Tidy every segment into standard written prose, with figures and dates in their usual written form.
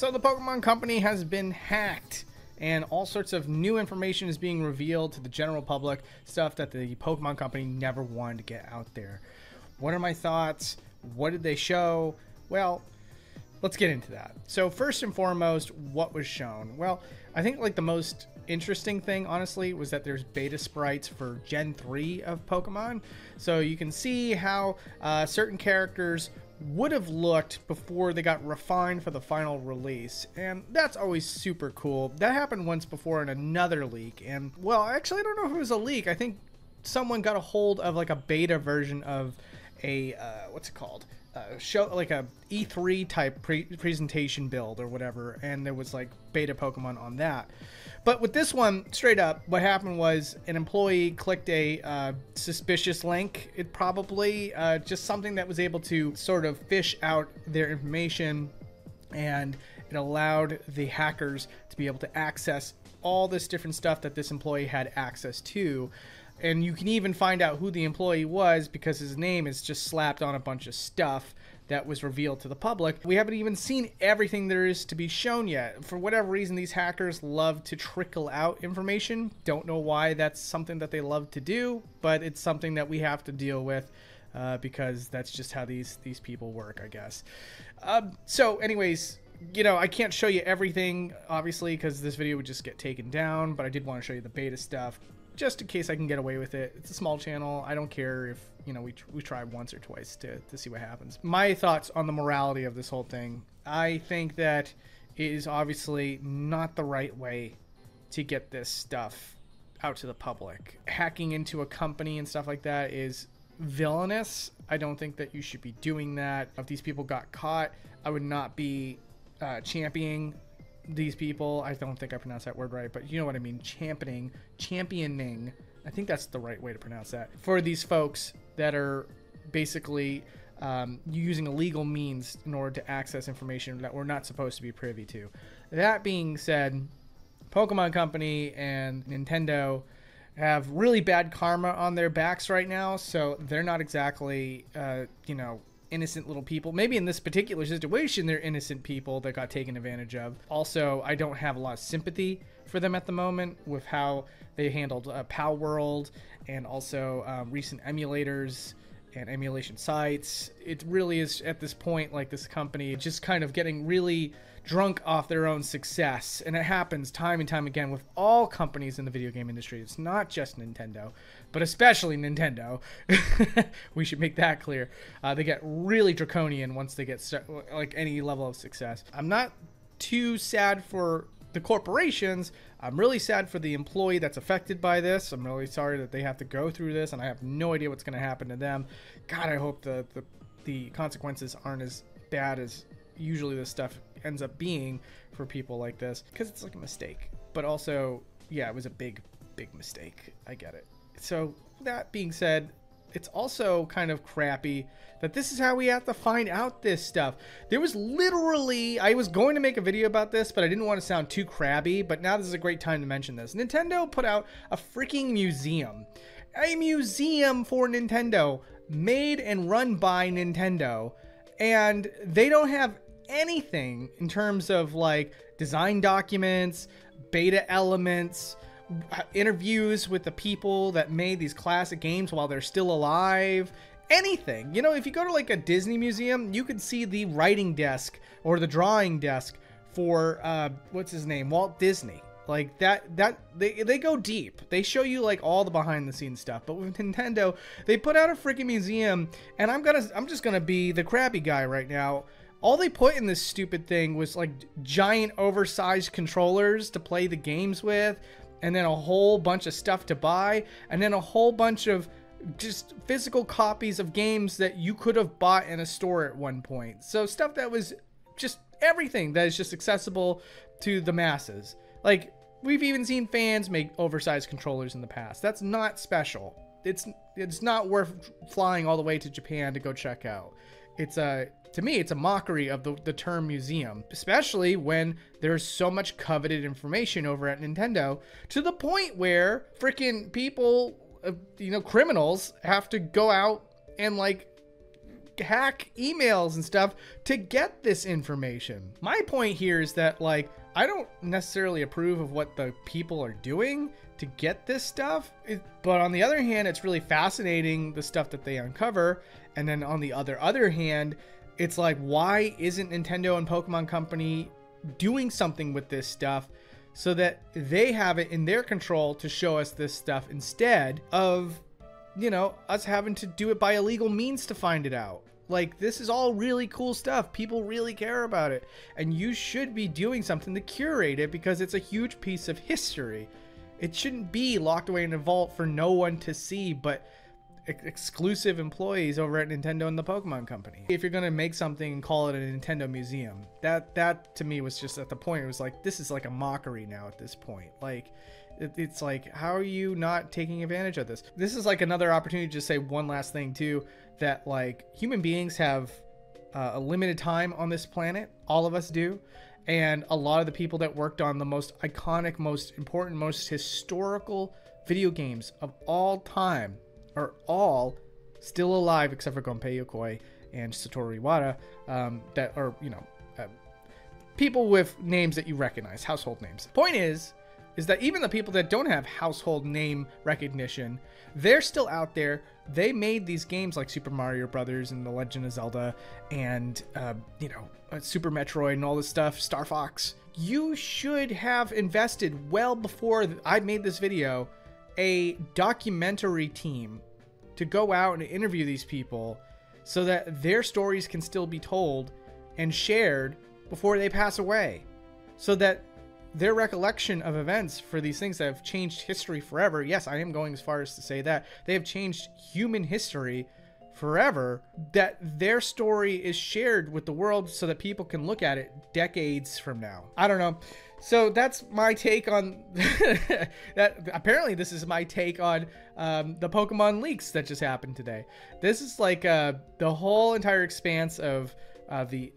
So the Pokemon Company has been hacked, and all sorts of new information is being revealed to the general public, stuff that the Pokemon Company never wanted to get out there. What are my thoughts? What did they show? Well, let's get into that. So first and foremost, what was shown? Well, I think like the most interesting thing, honestly, was that there's beta sprites for Gen 3 of Pokemon. So you can see how certain characters would have looked before they got refined for the final release, and that's always super cool. That happened once before in another leak, and well, actually I don't know if it was a leak. I think someone got a hold of like a beta version of a what's it called, show, like a E3 type presentation build or whatever, and there was like beta Pokemon on that. But with this one, straight up, what happened was an employee clicked a suspicious link. It probably just something that was able to sort of fish out their information, and it allowed the hackers to be able to access all this different stuff that this employee had access to. And you can even find out who the employee was because his name is just slapped on a bunch of stuff that was revealed to the public. We haven't even seen everything there is to be shown yet. For whatever reason, these hackers love to trickle out information. Don't know why that's something that they love to do, but it's something that we have to deal with because that's just how these people work, I guess. So anyways, you know, I can't show you everything, obviously, because this video would just get taken down, but I did want to show you the beta stuff, just in case I can get away with it. It's a small channel. I don't care if, you know, we try once or twice to see what happens. My thoughts on the morality of this whole thing. I think that it is obviously not the right way to get this stuff out to the public. Hacking into a company and stuff like that is villainous. I don't think that you should be doing that. If these people got caught, I would not be championing these people. I don't think I pronounced that word right, but you know what I mean. Championing. I think that's the right way to pronounce that. For these folks that are basically using illegal means in order to access information that we're not supposed to be privy to. That being said, Pokemon Company and Nintendo have really bad karma on their backs right now, so they're not exactly, you know, innocent little people. Maybe in this particular situation, they're innocent people that got taken advantage of. Also, I don't have a lot of sympathy for them at the moment with how they handled Pal World and also recent emulators and emulation sites. It really is at this point like this company just kind of getting really drunk off their own success, and it happens time and time again with all companies in the video game industry. It's not just Nintendo, but especially Nintendo. We should make that clear. They get really draconian once they get like any level of success. I'm not too sad for the corporations. I'm really sad for the employee that's affected by this. I'm really sorry that they have to go through this, and I have no idea what's going to happen to them. God, I hope the consequences aren't as bad as usually this stuff ends up being for people like this, because it's like a mistake. But also, yeah, it was a big mistake. I get it. So that being said, it's also kind of crappy that this is how we have to find out this stuff. There was literally, I was going to make a video about this, but I didn't want to sound too crabby, but now this is a great time to mention this. Nintendo put out a freaking museum. A museum for Nintendo, made and run by Nintendo, and they don't have anything in terms of like design documents, beta elements, interviews with the people that made these classic games while they're still alive, anything. You know, if you go to like a Disney museum, you could see the writing desk or the drawing desk for what's his name, Walt Disney. Like they go deep. They show you like all the behind the scenes stuff. But with Nintendo, they put out a freaking museum, and I'm just gonna be the crappy guy right now. All they put in this stupid thing was like giant oversized controllers to play the games with, and then a whole bunch of stuff to buy, and then a whole bunch of just physical copies of games that you could have bought in a store at one point. So stuff that was just everything that is just accessible to the masses. Like, we've even seen fans make oversized controllers in the past. That's not special. It's not worth flying all the way to Japan to go check out. To me, it's a mockery of the term museum, especially when there's so much coveted information over at Nintendo, to the point where freaking people, you know, criminals have to go out and like hack emails and stuff to get this information. My point here is that, like, I don't necessarily approve of what the people are doing to get this stuff, but on the other hand, it's really fascinating the stuff that they uncover. And then on the other hand, it's like, why isn't Nintendo and Pokemon Company doing something with this stuff so that they have it in their control to show us this stuff instead of, you know, us having to do it by illegal means to find it out? Like, this is all really cool stuff. People really care about it. And you should be doing something to curate it because it's a huge piece of history. It shouldn't be locked away in a vault for no one to see but exclusive employees over at Nintendo and the Pokemon Company. If you're going to make something and call it a Nintendo museum, that to me was just at the point, it was like, this is like a mockery now at this point. Like, it's like, how are you not taking advantage of this? This is like another opportunity to just say one last thing too, that like human beings have a limited time on this planet. All of us do. And a lot of the people that worked on the most iconic, most important, most historical video games of all time are all still alive, except for Gunpei Yokoi and Satoru Iwata, that are, you know, people with names that you recognize, household names. Point is that even the people that don't have household name recognition, they're still out there. They made these games like Super Mario Brothers and The Legend of Zelda and, you know, Super Metroid and all this stuff, Star Fox. You should have invested well before I made this video a documentary team to go out and interview these people so that their stories can still be told and shared before they pass away, so that their recollection of events for these things that have changed history forever. Yes, I am going as far as to say that they have changed human history forever, that their story is shared with the world so that people can look at it decades from now. I don't know. So that's my take on that. Apparently this is my take on the Pokemon leaks that just happened today. This is like the whole entire expanse of the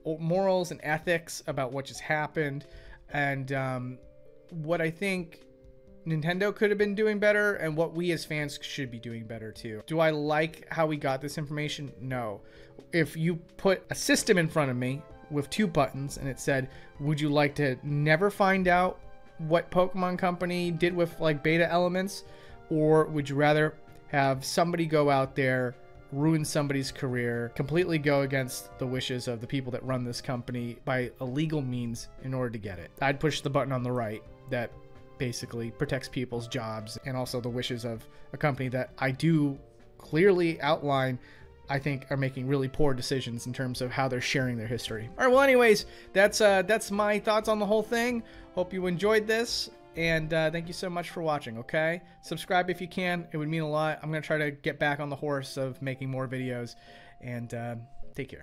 morals and ethics about what just happened, and what I think Nintendo could have been doing better, and what we as fans should be doing better too. Do I like how we got this information? No. If you put a system in front of me with 2 buttons and it said, would you like to never find out what Pokemon Company did with like beta elements, or would you rather have somebody go out there, ruin somebody's career, completely go against the wishes of the people that run this company by illegal means in order to get it? I'd push the button on the right that basically protects people's jobs and also the wishes of a company that I do clearly outline I think are making really poor decisions in terms of how they're sharing their history. All right, well anyways, that's my thoughts on the whole thing. Hope you enjoyed this, and thank you so much for watching. Okay, subscribe if you can, it would mean a lot. I'm gonna try to get back on the horse of making more videos, and take care.